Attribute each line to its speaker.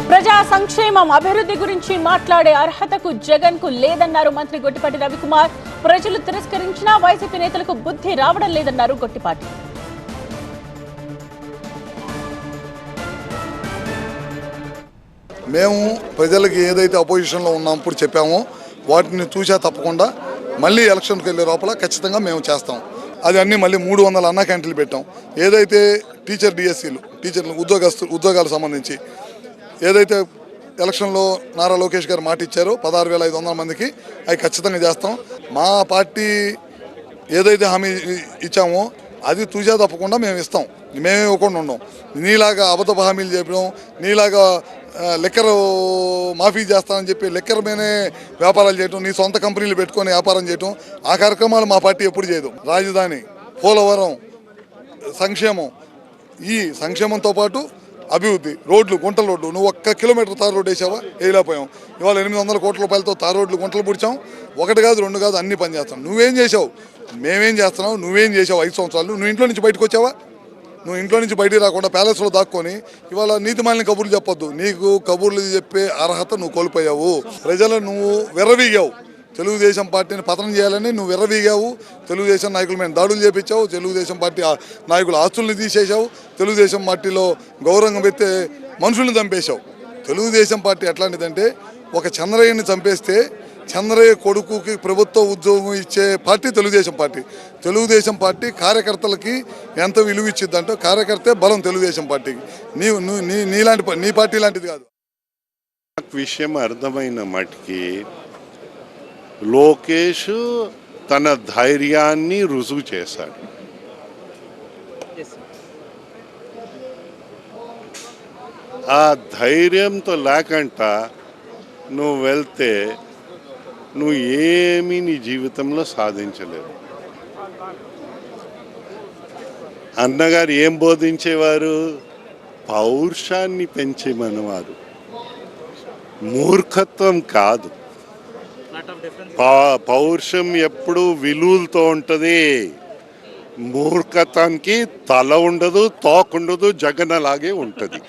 Speaker 1: ప్రజా సంక్షేమం అభివృద్ధి గురించి మాట్లాడే అర్హతకు జగన్ కు లేదన్నారు మంత్రి గొట్టిపాటి రవికుమార్. ప్రజలు తిరస్కరించినా వైసీపీ నేతలకు బుద్ధి రావడం లేదన్నారు గొట్టిపాటి.
Speaker 2: మేము ప్రజలకు ఏదైతే అపోజిషన్లో ఉన్నప్పుడు చెప్పామో వాటిని చూసా తప్పకుండా మళ్ళీ ఎలక్షన్కి వెళ్ళే లోపల ఖచ్చితంగా మేము చేస్తాం. అది అన్నీ మళ్ళీ 300 అన్నా క్యాంటీన్లు పెట్టాం. ఏదైతే టీచర్ డిఎస్సీలు టీచర్లు ఉద్యోగాలకు సంబంధించి ఏదైతే ఎలక్షన్లో నారా లోకేష్ గారు మాట ఇచ్చారో 16,500 మందికి అవి ఖచ్చితంగా చేస్తాం. మా పార్టీ ఏదైతే హామీ ఇచ్చామో అది తూచా తప్పకుండా మేము ఇస్తాం. మేమే ఇవ్వకుండా ఉండం. నీలాగా అబద్ధపు హామీలు చెప్పడం, నీలాగా లెక్కర్ మాఫీ చేస్తానని చెప్పి లెక్కర్ మీదే వ్యాపారాలు చేయటం, నీ సొంత కంపెనీలు పెట్టుకొని వ్యాపారం చేయటం, ఆ కార్యక్రమాలు మా పార్టీ ఎప్పుడు చేయదు. రాజధాని, పోలవరం, సంక్షేమం, ఈ సంక్షేమంతో పాటు అభివృద్ధి, రోడ్లు, గుంటల రోడ్లు. నువ్వు 1 కిలోమీటర్ తారు రోడ్డు వేసావా? వేయలేకపోయాం. ఇవాళ 800 కోట్ల రూపాయలతో తారు రోడ్లు, గుంటలు పుడిచాం. 1 కాదు 2 కాదు అన్ని పని చేస్తాం. నువ్వేం చేసావు? మేమేం చేస్తున్నావు? నువ్వేం చేసావు? 5 సంవత్సరాలు నువ్వు ఇంట్లో నుంచి బయటకు వచ్చావా? నువ్వు ఇంట్లో నుంచి బయటికి రాకుండా ప్యాలెస్లో దాక్కొని ఇవాళ నీతిమాలిన కబుర్లు చెప్పొద్దు. నీకు కబుర్లు చెప్పే అర్హత నువ్వు కోల్పోయావు. ప్రజలు నువ్వు విర్రవీగావు. తెలుగుదేశం పార్టీని పతనం చేయాలని నువ్వు విర్రవీగావు. తెలుగుదేశం నాయకుల మీద దాడులు చేపించావు. తెలుగుదేశం పార్టీ నాయకుల ఆస్తుల్ని తీసేసావు. తెలుగుదేశం పార్టీలో గౌరవంగా పెట్టే మనుషుల్ని చంపేశావు. తెలుగుదేశం పార్టీ ఎట్లాంటిదంటే ఒక చంద్రయ్యని చంపేస్తే చంద్రయ్య కొడుకుకి ప్రభుత్వ ఉద్యోగం ఇచ్చే party Telugu Desam party. Telugu Desam party కార్యకర్తలకి ఎంత విలువ ఇచ్చిద్దంటే కార్యకర్తే బలం తెలుగుదేశం పార్టీకి. నీ పార్టీ లాంటిది కాదు.
Speaker 3: విషయం అర్థమైన మటుకి లోకేష్ తన ధైర్యాన్ని రుజువు చేశాడు. ఆ ధైర్యంతో లేకుండా నువ్వు వెళ్తే నువ్వు ఏమీ నీ జీవితంలో సాధించలేవు. అన్నగారు ఏం బోధించేవారు? పౌరుషాన్ని పెంచేమనేవారు, మూర్ఖత్వం కాదు. పౌరుషం ఎప్పుడు విలువలతో ఉంటుంది. మూర్ఖత్వానికి తల ఉండదు, తోకుండదు, జగన్ అలాగే ఉంటుంది.